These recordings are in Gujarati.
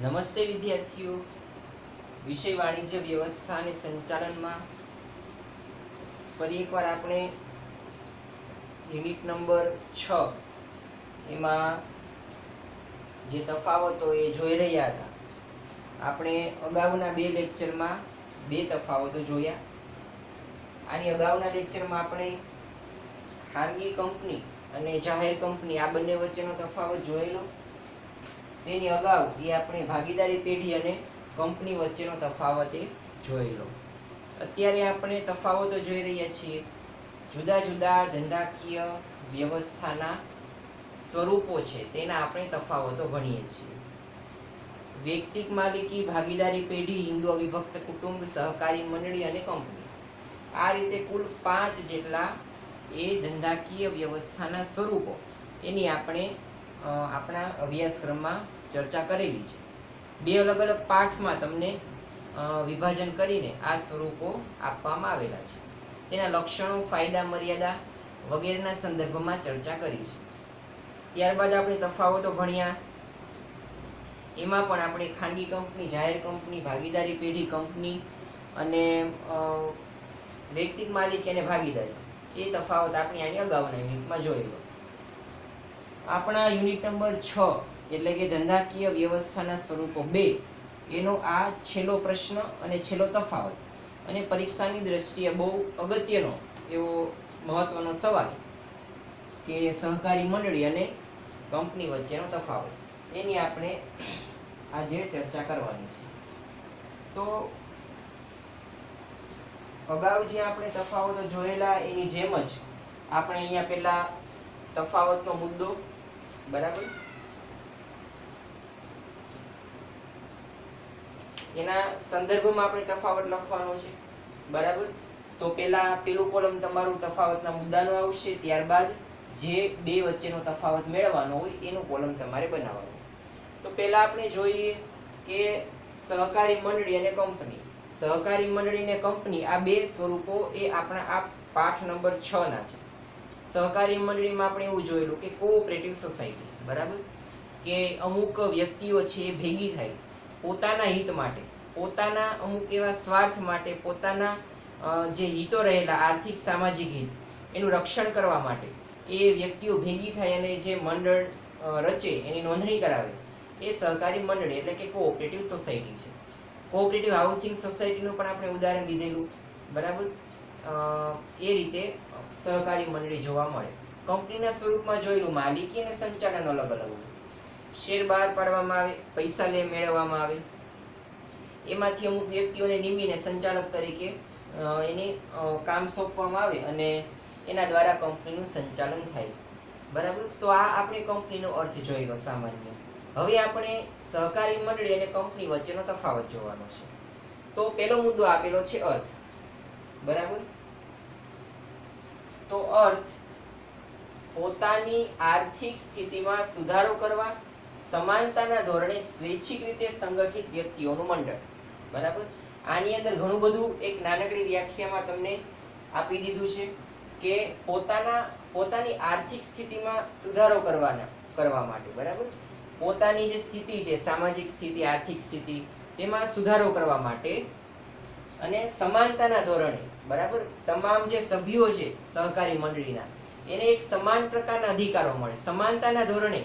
નમસ્તે વિદ્યાર્થીઓ, વિષય વાણિજ્ય વ્યવસ્થા અને સંચાલનમાં ફરી એકવાર આપણે યુનિટ નંબર 6 એમાં જે તફાવતો એ જોઈ રહ્યા હતા. આપણે અગાઉના બે લેક્ચરમાં બે તફાવતો જોયા. આની અગાઉના લેક્ચરમાં આપણે ખાનગી કંપની અને જાહેર કંપની આ બંને વચ્ચેનો તફાવત જોયેલો. તેની અગાઉ એ આપણે ભાગીદારી પેઢી અને કંપની વચ્ચેનો તફાવત એ જોયેલો. અત્યારે આપણે તફાવતો જોઈ રહ્યા છીએ જુદા જુદા ધંધાકીય વ્યવસ્થાના સ્વરૂપો છે તેના આપણે તફાવતો ભણીએ છીએ. વૈયક્તિક માલિકી, ભાગીદારી પેઢી, હિન્દુ અવિભક્ત કુટુંબ, સહકારી મંડળી અને કંપની. આ રીતે કુલ 5 જેટલા એ ધંધાકીય વ્યવસ્થાના સ્વરૂપો એની આપણે આપણા અભ્યાસક્રમમાં ચર્ચા કરેલી છે. બે અલગ અલગ પાઠમાં તમને વિભાજન કરીને આ સ્વરૂપો આપવામાં આવેલા છે. તેના લક્ષણો, ફાયદા, મર્યાદા વગેરેના સંદર્ભમાં ચર્ચા કરી છે. ત્યારબાદ આપણે તફાવતો ભણ્યા. એમાં પણ આપણે ખાનગી કંપની, જાહેર કંપની, ભાગીદારી પેઢી, કંપની અને વૈયક્તિક માલિકી અને ભાગીદારી એ તફાવત આપણે આની અગાઉના યુનિટમાં જોયેલો. આપણા યુનિટ નંબર 6 એટલે કે ધંધાકીય વ્યવસ્થાના સ્વરૂપો 2 એનો આ છેલ્લો પ્રશ્ન અને છેલ્લો તફાવત, અને પરીક્ષાની દ્રષ્ટિએ બહુ અગત્યનો એવો મહત્વનો સવાલ કે સહકારી મંડળી અને કંપની વચ્ચેનો તફાવત, એની આપણે આજે ચર્ચા કરવાની છે. તો અગાઉ જે આપણે તફાવતો જોયેલા એની જેમ જ આપણે અહીંયા પહેલા તફાવતનો મુદ્દો, બરાબર, એના સંદર્ભમાં આપણે તફાવત લખવાનો છે, બરાબર. તો પેલું કોલમ તમારું તફાવતના મુદ્દાનો આવશે, ત્યારબાદ જે બે વચ્ચેનો તફાવત મેળવવાનો હોય એનું કોલમ તમારે બનાવવાનું. તો પહેલા આપણે જોઈએ કે સહકારી મંડળી અને કંપની. સહકારી મંડળી અને કંપની આ બે સ્વરૂપો એ આપણા આ પાઠ નંબર 6 ના છે. સહકારી મંડળીમાં આપણે એવું જોયેલું કે કોઓપરેટિવ સોસાયટી, બરાબર, કે અમુક વ્યક્તિઓ છે એ ભેગી થાય પોતાના હિત માટે, પોતાના અમુક એવા સ્વાર્થ માટે, પોતાના જે હિતો રહેલા આર્થિક સામાજિક હિત એનું રક્ષણ કરવા માટે એ વ્યક્તિઓ ભેગી થાય અને જે મંડળ રચે, એની નોંધણી કરાવે, એ સહકારી મંડળી એટલે કે કોઓપરેટિવ સોસાયટી છે. કોઓપરેટિવ હાઉસિંગ સોસાયટીનું પણ આપણે ઉદાહરણ લીધેલું, બરાબર. એ રીતે સહકારી મંડળી જોવા મળે. કંપનીના સ્વરૂપમાં જોયેલું માલિકી અને સંચાલન અલગ અલગ હોય. શેર બહાર પાડવામાં આવે, પૈસા મેળવવામાં આવે, એમાંથી અમુક વ્યક્તિઓને નિમીને સંચાલક તરીકે એને કામ સોંપવામાં આવે અને એના દ્વારા કંપનીનું સંચાલન થાય, બરાબર. તો આ આપણે કંપનીનો અર્થ જોયેલો સામાન્ય. હવે આપણે સહકારી મંડળી અને કંપની વચ્ચેનો તફાવત જોવાનો છે. તો પહેલો મુદ્દો આપેલો છે અર્થ, બરાબર. તો અર્થ પોતાની આર્થિક સ્થિતિમાં સુધારો કરવા સમાનતાના ધોરણે સ્વૈચ્છિક રીતે સંગઠિત વ્યક્તિઓનું મંડળ, બરાબર. આની અંદર ઘણું બધું એક નાનકડી વ્યાખ્યામાં તમને આપી દીધું છે કે પોતાની આર્થિક સ્થિતિમાં સુધારો કરવા માટે, બરાબર, પોતાની જે સ્થિતિ છે, સામાજિક સ્થિતિ, આર્થિક સ્થિતિ, તેમાં સુધારો કરવા માટે અને સમાનતાના ધોરણે, બરાબર, તમામ જે સભ્યો છે સહકારી મંડળીના એને એક સમાન પ્રકારના અધિકારો મળે. સમાનતાના ધોરણે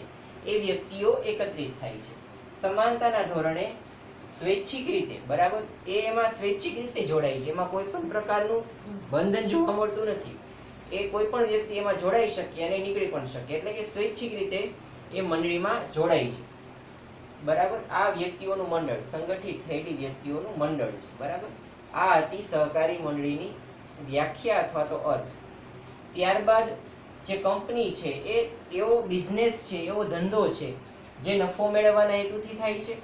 એ વ્યક્તિઓ એકત્રિત થાય છે. સમાનતાના ધોરણે સ્વૈચ્છિક રીતે, બરાબર, એમાં સ્વૈચ્છિક રીતે જોડાય છે. એમાં કોઈ પણ પ્રકારનું બંધન જોવા મળતું નથી. એ કોઈ પણ વ્યક્તિ એમાં જોડાઈ શકે અને નીકળી પણ શકે, એટલે કે સ્વૈચ્છિક રીતે એ મંડળીમાં જોડાય છે, બરાબર. આ વ્યક્તિઓનું મંડળ, સંગઠિત થયેલી વ્યક્તિઓનું મંડળ છે, બરાબર. આ હતી સહકારી મંડળીની વ્યાખ્યા અથવા તો અર્થ. ત્યારબાદ જે કંપની છે એ એવો બિઝનેસ છે, એવો ધંધો છે જે નફો મેળવવાના હેતુથી થાય છે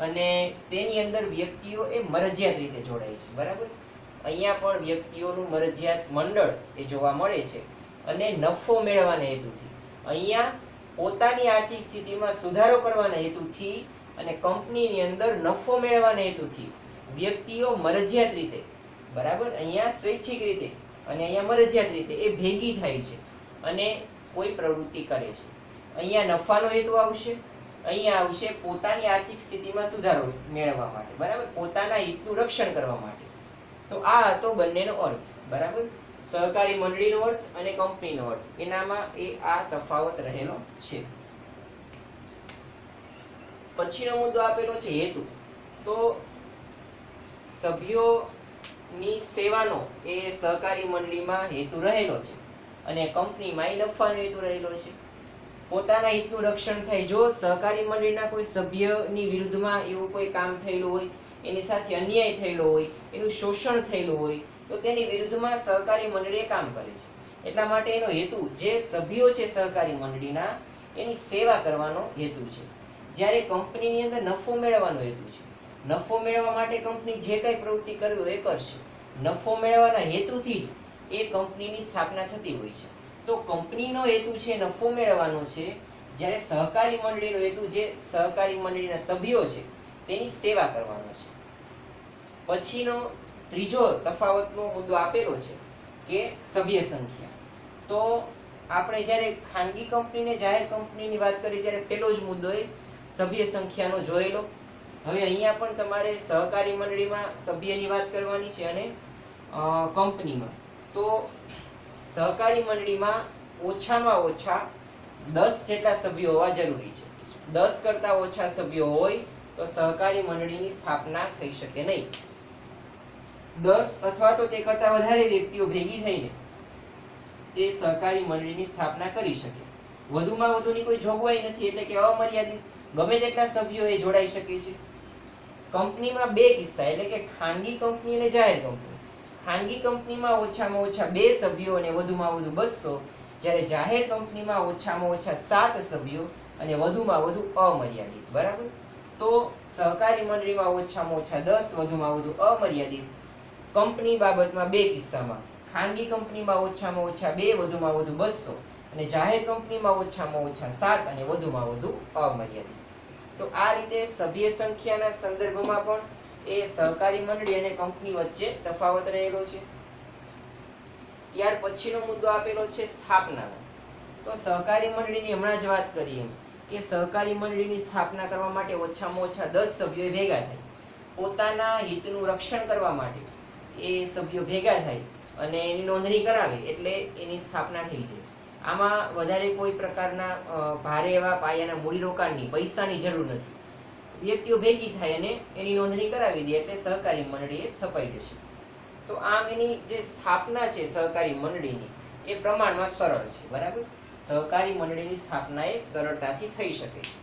અને તેની અંદર વ્યક્તિઓ એ મરજિયાત રીતે જોડાય છે, બરાબર. અહીંયા પણ વ્યક્તિઓનું મરજિયાત મંડળ એ જોવા મળે છે અને નફો મેળવવાના હેતુથી. અહીંયા પોતાની આર્થિક સ્થિતિમાં સુધારો કરવાના હેતુથી અને કંપનીની અંદર નફો મેળવવાના હેતુથી વ્યક્તિઓ મરજિયાત રીતે, બરાબર, અહીંયા સ્વૈચ્છિક રીતે અને અહીંયા મરજિયાત રીતે એ ભેગી થાય છે અને કોઈ પ્રવૃત્તિ કરે છે. અહીંયા નફાનો હેતુ આવશે અહીંયા આવશે પોતાની આર્થિક સ્થિતિમાં સુધારો મેળવવા માટે, બરાબર, પોતાના હિતનું રક્ષણ કરવા માટે. તો આ હતો બંનેનો અર્થ, બરાબર, સહકારી મંડળીનો અર્થ અને કંપનીનો અર્થ, એનામાં આ તફાવત રહેલો છે. પછીનો મુદ્દો આપેલો છે હેતુ. તો સભ્યોની સેવાનો એ સહકારી મંડળીમાં હેતુ રહેલો છે અને કંપનીમાં એ નફાનો હેતુ રહેલો છે. પોતાના હિતનું રક્ષણ થાય. જો સહકારી મંડળીના કોઈ સભ્યની વિરુદ્ધમાં એવું કોઈ કામ થયેલું હોય, એની સાથે અન્યાય થયેલો હોય, એનું શોષણ થયેલું હોય, તો તેની વિરુદ્ધમાં સહકારી મંડળી કામ કરે છે. એટલા માટે એનો હેતુ, જે સભ્યો છે સહકારી મંડળીના, એની સેવા કરવાનો હેતુ છે. જ્યારે કંપનીની અંદર નફો મેળવવાનો હેતુ છે. નફો મેળવવા માટે કંપની જે કઈ પ્રવૃત્તિ કરવી હોય એ કરશે. નફો મેળવવાના હેતુથી જ એ કંપનીની સ્થાપના થતી હોય છે. તો કંપનીનો હેતુ છે નફો મેળવવાનો છે, જ્યારે સહકારી મંડળીનો હેતુ જે સહકારી મંડળીના સભ્યો છે તેની સેવા કરવાનો છે. પછીનો ત્રીજો તફાવતનો મુદ્દો આપેલો છે કે સભ્ય સંખ્યા. તો આપણે જ્યારે ખાનગી કંપની ને જાહેર કંપનીની વાત કરી ત્યારે પેલો જ મુદ્દો એ સભ્ય સંખ્યાનો જોયેલો. હવે અહીંયા પણ તમારે સહકારી મંડળીમાં સભ્યની વાત કરવાની છે અને કંપનીમાં. તો સહકારી મંડળીમાં ઓછામાં ઓછા 10 જેટલા સભ્યો હોવા જરૂરી છે. 10 કરતા ઓછા સભ્યો હોય તો સહકારી મંડળીની સ્થાપના થઈ શકે નહીં. 10 અથવા તો તે કરતા વધારે વ્યક્તિઓ ભેગી થઈને એ સહકારી મંડળીની સ્થાપના કરી શકે. વધુમાં વધુની કોઈ જોગવાઈ નથી, એટલે કે અમર્યાદિત ગમે તેટલા સભ્યો એ જોડાઈ શકે છે. કંપનીમાં બે કિસ્સા, એટલે કે ખાનગી કંપની અને જાહેર કંપની. ખાનગી કંપનીમાં ઓછામાં ઓછા 2 સભ્યો અને વધુમાં વધુ 200, જ્યારે જાહેર કંપનીમાં ઓછામાં ઓછા 7 સભ્યો અને વધુમાં વધુ અમર્યાદિત, બરાબર. તો સહકારી મંડળીમાં ઓછામાં ઓછા 10, વધુમાં વધુ અમર્યાદિત. કંપની બાબતમાં બે કિસ્સામાં, ખાનગી કંપનીમાં ઓછામાં ઓછા 2, વધુમાં વધુ 200, અને જાહેર કંપનીમાં ઓછામાં ઓછા 7 અને વધુમાં વધુ અમર્યાદિત. તો આ રીતે સભ્ય સંખ્યાના સંદર્ભમાં પણ એ સહકારી મંડળી અને કંપની વચ્ચે તફાવત રહેલો છે. ત્યાર પછીનો મુદ્દો આપેલો છે સ્થાપનાનો. તો સહકારી મંડળીની હમણાં જ વાત કરી એમ કે સહકારી મંડળીની સ્થાપના કરવા માટે ઓછામાં ઓછા 10 સભ્યો ભેગા થાય. પોતાના હિતનું રક્ષણ કરવા માટે એ સભ્યો ભેગા થાય અને એની નોંધણી કરાવે એટલે એની સ્થાપના થઈ જાય. આમાં વધારે કોઈ પ્રકારના ભારે એવા પાયાના મૂડીરોકાણની, પૈસાની જરૂર નથી. વ્યક્તિઓ ભેગી થાય અને એની નોંધણી કરાવી દે એટલે સહકારી મંડળી એ સ્થપાઈ જશે. તો આમ એની જે સ્થાપના છે સહકારી મંડળીની એ પ્રમાણમાં સરળ છે, બરાબર. સહકારી મંડળીની સ્થાપના એ સરળતાથી થઈ શકે છે.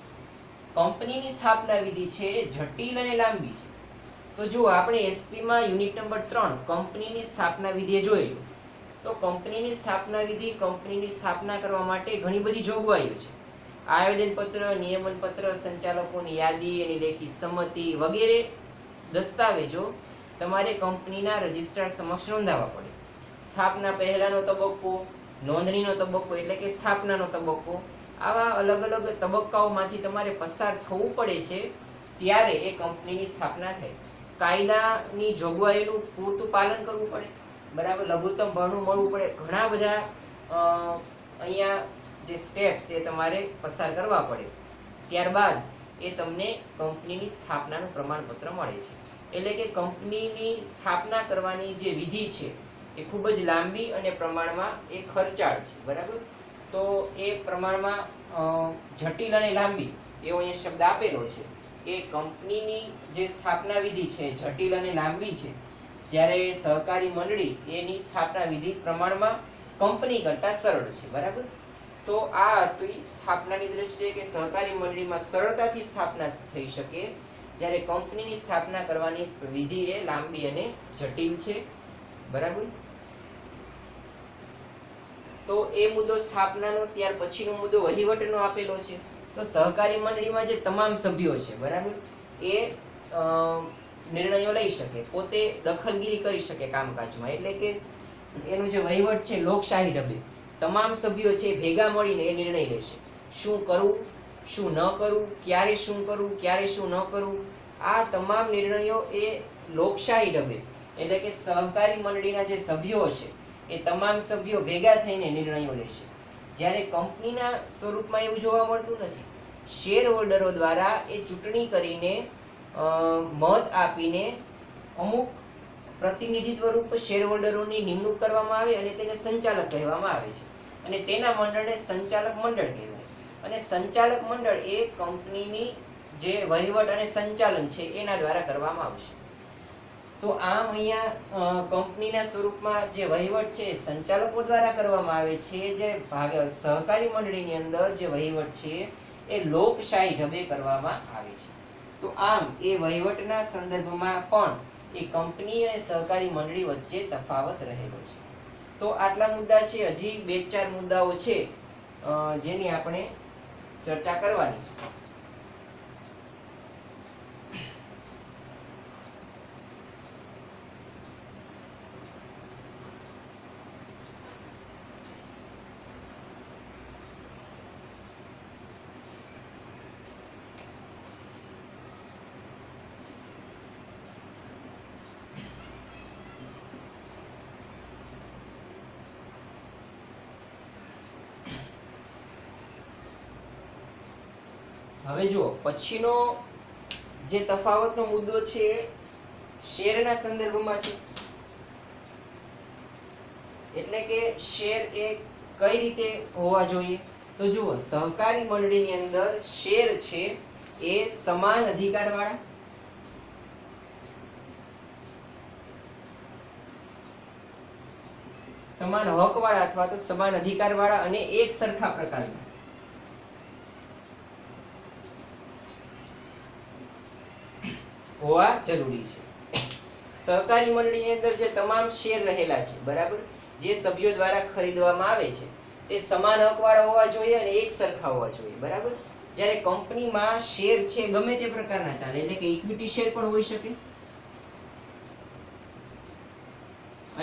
કંપનીની સ્થાપના વિધિ છે જટિલ અને લાંબી છે. તો જો આપણે એસપી માં યુનિટ નંબર 3 કંપનીની સ્થાપના વિધિ જોયેલું. તો કંપનીની સ્થાપના વિધિ, કંપનીની સ્થાપના કરવા માટે ઘણી બધી જોગવાઈઓ છે. આયોજન પત્ર, નિયમન પત્ર, સંચાલકોની યાદી, એની લેખિત સંમતિ વગેરે દસ્તાવેજો તમારે કંપનીના રજિસ્ટ્રાર સમક્ષ નોંધાવવા પડે. સ્થાપના પહેલાનો તબક્કો, નોંધણીનો તબક્કો એટલે કે સ્થાપનાનો તબક્કો, આવા અલગ અલગ તબક્કાઓમાંથી તમારે પસાર થવું પડે છે ત્યારે એ કંપનીની સ્થાપના થાય. કાયદાની જોગવાઈનું પૂરતું પાલન કરવું પડે, બરાબર. લઘુત્તમ ભરણું મળવું પડે. ઘણા બધા અહીંયા જે સ્ટેપ્સ એ તમારે પસાર કરવા પડે. ત્યારબાદ એ તમને કંપનીની સ્થાપનાનું પ્રમાણપત્ર મળે છે. એટલે કે કંપનીની સ્થાપના કરવાની જે વિધિ છે એ ખૂબ જ લાંબી અને પ્રમાણમાં એ ખર્ચાળ છે, બરાબર. તો એ પ્રમાણમાં જટિલ અને લાંબી એવો અહીંયા શબ્દ આપેલો છે કે કંપનીની જે સ્થાપના વિધિ છે જટિલ અને લાંબી છે, જ્યારે સહકારી મંડળી એની સ્થાપના વિધિ પ્રમાણમાં કંપની કરતા સરળ છે, બરાબર. તો આ હતી સ્થાપનાની દ્રષ્ટિએ કે સહકારી મંડળીમાં સરળતાથી સ્થાપના થઈ શકે, જ્યારે કંપનીની સ્થાપના કરવાની વિધિ એ લાંબી અને જટિલ છે, બરાબર. તો એ મુદ્દો સ્થાપનાનો. ત્યાર પછીનો મુદ્દો વહીવટનો આપેલો છે. તો સહકારી મંડળીમાં જે તમામ સભ્યો છે, બરાબર, એ નિર્ણયો લઈ શકે, પોતે દખલગીરી કરી શકે કામકાજમાં. એટલે કે એનો જે વહીવટ છે લોકશાહી ઢબે તમામ સભ્યો છે ભેગા મળીને એ નિર્ણય લેશે. શું કરવું, શું ન કરવું, ક્યારે શું કરવું, ક્યારે શું ન કરવું, આ તમામ નિર્ણયો એ લોકશાહી ઢબે એટલે કે સહકારી મંડળીના જે સભ્યો છે એ તમામ સભ્યો ભેગા થઈને નિર્ણયો લેશે. જ્યારે કંપનીના સ્વરૂપમાં એવું જોવા મળતું નથી. શેર હોલ્ડરો દ્વારા એ ચૂંટણી કરીને મત આપીને અમુક પ્રતિનિધિત્વ રૂપ શેર હોલ્ડરોની નિમણૂક કરવામાં આવે અને તેને સંચાલક કહેવામાં આવે છે અને તેના મંડળને સંચાલક મંડળ કહેવાય. અને સંચાલક મંડળ એ કંપનીની જે વહીવટ અને સંચાલન છે એના દ્વારા કરવામાં આવશે. તો આમ અહીંયા કંપનીના સ્વરૂપમાં જે વહીવટ છે સંચાલકો દ્વારા કરવામાં આવે છે. જે સહકારી મંડળીની અંદર જે વહીવટ છે એ લોકશાહી ઢબે કરવામાં આવે છે. તો આમ એ વહીવટના સંદર્ભમાં પણ એ કંપની અને સહકારી મંડળી વચ્ચે તફાવત રહેલો છે. તો આટલા મુદ્દા છે. હજી 2-4 મુદ્દાઓ છે જેની આપણે ચર્ચા કરવાની છે. હવે જુઓ પછીનો જે તફાવતનો મુદ્દો છે શેરના સંદર્ભમાં છે. એટલે કે શેર એ કઈ રીતે હોવા જોઈએ? તો જુઓ સહકારી મંડળીની અંદર શેર છે એ સમાન અધિકારવાળા, સમાન હકવાળા અથવા તો સમાન અધિકારવાળા અને એક સરખા પ્રકારના હોવા જરૂરી છે. સહકારી મંડળીની અંદર જે તમામ શેર રહેલા છે બરાબર, જે સભ્યો દ્વારા ખરીદવામાં આવે છે તે સમાન હકવાળા હોવા જોઈએ અને એક સરખા હોવા જોઈએ બરાબર. જ્યારે કંપનીમાં શેર છે ગમે તે પ્રકારના ચાલે, એટલે કે ઇક્વિટી શેર પણ હોઈ શકે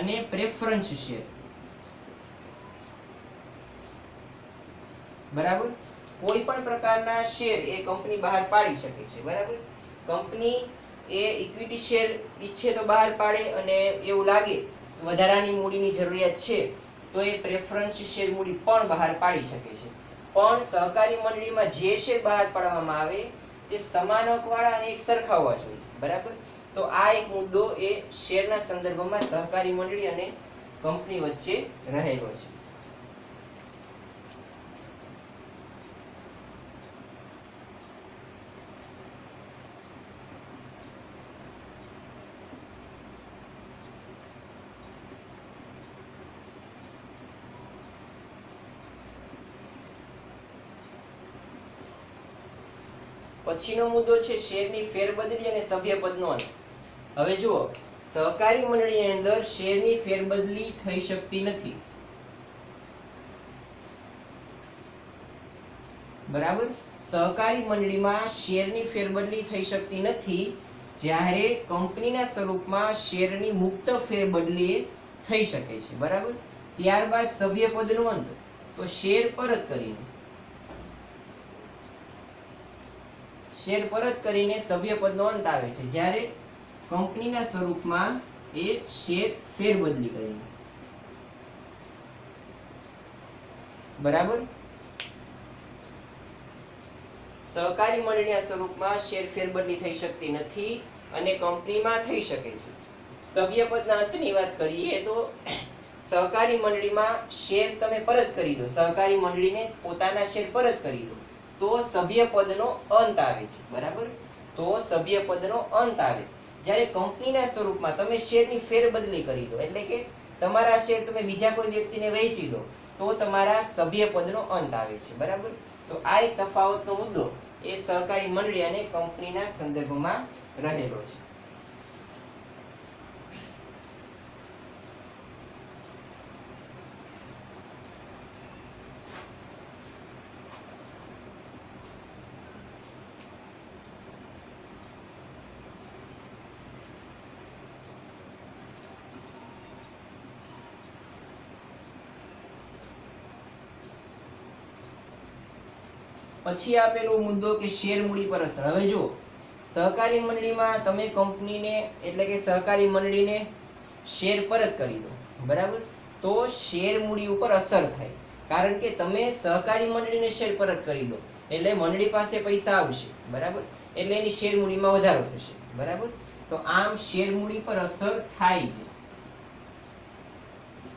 અને પ્રેફરન્સ શેર બરાબર. કોઈ પણ પ્રકારના શેર એ કંપની બહાર પાડી શકે છે બરાબર. કંપની એ ઇક્વિટી શેર ઈચ્છે તો બહાર પાડે અને એવું લાગે વધારાની મૂડીની જરૂરિયાત છે તો એ પ્રેફરન્સ શેર મૂડી પણ બહાર પાડી શકે છે. પણ સહકારી મંડળીમાં જે શેર બહાર પાડવામાં આવે તે સમાન હકવાળા અને એક સરખા હોવા જોઈએ બરાબર. તો આ એક મુદ્દો એ શેરના સંદર્ભમાં સહકારી મંડળી અને કંપની વચ્ચે રહેલો છે. પછીનો મુદ્દો છે શેરની ફેરબદલી અને સભ્યપદનો અંત. હવે જુઓ સહકારી મંડળીની અંદર શેરની ફેરબદલી થઈ શકતી નથી બરાબર. સહકારી મંડળીમાં શેરની ફેરબદલી થઈ શકતી નથી, જ્યારે કંપનીના સ્વરૂપમાં શેરની મુક્ત ફેરબદલી થઈ શકે છે બરાબર. ત્યારબાદ સભ્યપદનો અંત, તો શેર પરત કરીને સભ્યપદનો અંત આવે છે, જ્યારે કંપનીના સ્વરૂપમાં એ શેર ફેરબદલી કરીને બરાબર. સહકારી મંડળીના સ્વરૂપમાં શેર ફેરબદલી થઈ શકતી નથી અને કંપનીમાં થઈ શકે છે. સભ્યપદના અંતની વાત કરીએ તો સહકારી મંડળીમાં શેર તમે પરત કરી દો, સહકારી મંડળીને પોતાના શેર પરત કરી દો તો સભ્યપદનો અંત આવે છે બરાબર. તો સભ્યપદનો અંત આવે. જ્યારે કંપનીના સ્વરૂપમાં તમે શેરની ફેરબદલી કરી દો, એટલે કે તમારા શેર તમે બીજા કોઈ વ્યક્તિને વેચી દો તો તમારા સભ્યપદનો અંત આવે છે બરાબર. તો આ એક તફાવતનો મુદ્દો એ સહકારી મંડળી અને કંપનીના સંદર્ભમાં રહેલો છે. પછી આપેલો મુદ્દો કે શેર મૂડી પર અસર. હવે જો સહકારી મંડળીમાં તમે કંપનીને એટલે કે સહકારી મંડળીને શેર પરત કરી દો બરાબર, તો શેર મૂડી ઉપર અસર થાય. કારણ કે તમે સહકારી મંડળીને શેર પરત કરી દો એટલે મંડળી પાસે પૈસા આવશે, બરાબર, એટલે એની શેર મૂડીમાં વધારો થશે, બરાબર. તો આમ શેર મૂડી પર અસર થાય છે.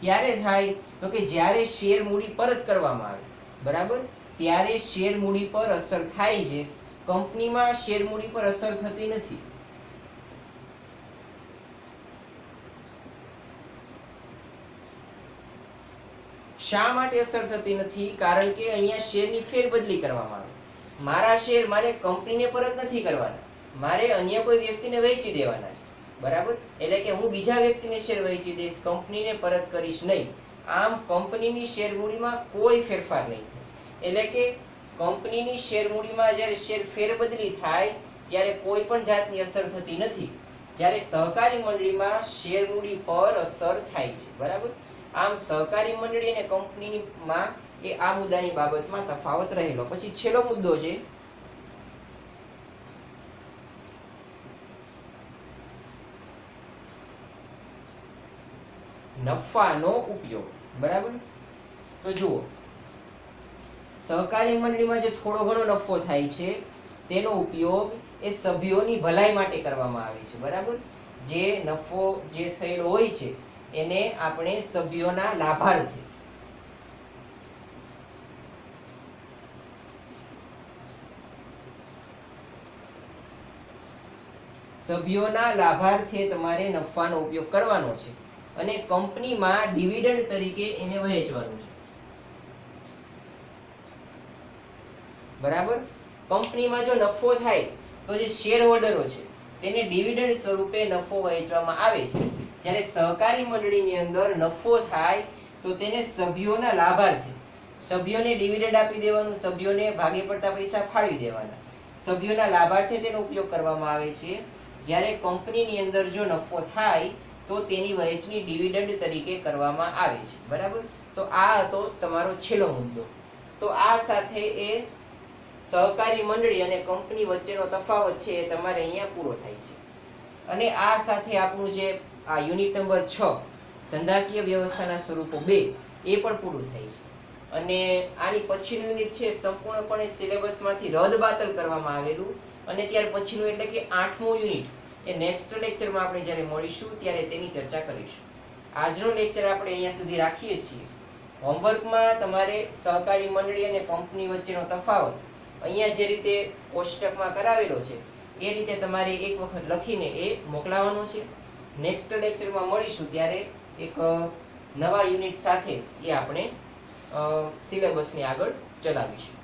ક્યારે થાય? તો કે જ્યારે શેર મૂડી પરત કરવામાં આવે, બરાબર, ત્યારે શેર મૂડી પર અસર થાય છે. કંપનીમાં શેર મૂડી પર અસર થતી નથી. શા માટે અસર થતી નથી? કારણ કે અહીંયા શેરની ફેરબદલી કરવામાં આવે. મારા શેર મારે કંપનીને પરત નથી કરવાના, મારે અન્ય કોઈ વ્યક્તિને વહેંચી દેવાના છે, બરાબર. એટલે કે હું બીજા વ્યક્તિને શેર વહેંચી દઈશ, કંપનીને પરત કરીશ નહીં. આમ કંપનીની શેર મૂડીમાં કોઈ ફેરફાર નહીં થાય. એટલે કે કંપનીની શેર મૂડીમાં જ્યારે શેર ફેરબદલી થાય ત્યારે કોઈ પણ જાતની અસર થતી નથી. જ્યારે સહકારી મંડળીમાં શેર મૂડી પર અસર થાય છે, બરાબર. આમ સહકારી મંડળી અને કંપનીમાં એ આ મુદ્દાની બાબતમાં તફાવત રહેલો. પછી છેલ્લો મુદ્દો છે નફાનો ઉપયોગ, બરાબર. તો જુઓ, સહકારી મંડળીમાં જે થોડો ઘણો નફો થાય છે તેનો ઉપયોગ એ સભ્યોની ભલાઈ માટે કરવામાં આવે છે, બરાબર. જે નફો જે થયેલો હોય છે એને આપણે સભ્યોના લાભાર્થે તમારે નફાનો ઉપયોગ કરવાનો છે અને કંપનીમાં ડિવિડન્ડ તરીકે એને વહેંચવાનું છે, બરાબર. કંપનીમાં જો નફો થાય તો જે શેર હોલ્ડરો છે તેને ડિવિડન્ડ સ્વરૂપે નફો વહેંચવામાં આવે છે. જ્યારે સહકારી મંડળીની અંદર નફો થાય તો તેને સભ્યોના લાભાર્થે સભ્યોને ડિવિડન્ડ આપી દેવાનું, સભ્યોને ભાગે પડતા પૈસા ફાળવી દેવાના, સભ્યોના લાભાર્થે તેનો ઉપયોગ કરવામાં આવે છે. જ્યારે કંપનીની અંદર જો નફો થાય તો તેની વહેંચણી ડિવિડન્ડ તરીકે કરવામાં આવે છે, બરાબર. તો આ હતો તમારો છેલ્લો મુદ્દો. તો આ સાથે એ સહકારી મંડળી અને કંપની વચ્ચેનો તફાવત છે એ તમારે અહીંયા પૂરો થાય છે. અને આ સાથે આપણું જે આ યુનિટ નંબર 6 ધંધાકીય વ્યવસ્થાના સ્વરૂપો 2 એ પણ પૂરું થાય છે. અને આની પછીનું યુનિટ છે સંપૂર્ણપણે સિલેબસમાંથી રદબાતલ કરવામાં આવેલું. અને ત્યાર પછીનું એટલે કે 8મું યુનિટ એ નેક્સ્ટ લેક્ચરમાં આપણે જ્યારે મળીશું ત્યારે તેની ચર્ચા કરીશું. આજનો લેક્ચર આપણે અહીંયા સુધી રાખીએ છીએ. હોમવર્કમાં તમારે સહકારી મંડળી અને કંપની વચ્ચેનો તફાવત અહીંયા જે રીતે કોષ્ટકમાં કરાવેલો છે એ રીતે તમારે એક વખત લખીને એ મોકલાવવાનો છે. નેક્સ્ટ લેક્ચરમાં મળીશું ત્યારે એક નવા યુનિટ સાથે એ આપણે સિલેબસને આગળ ચલાવીશું.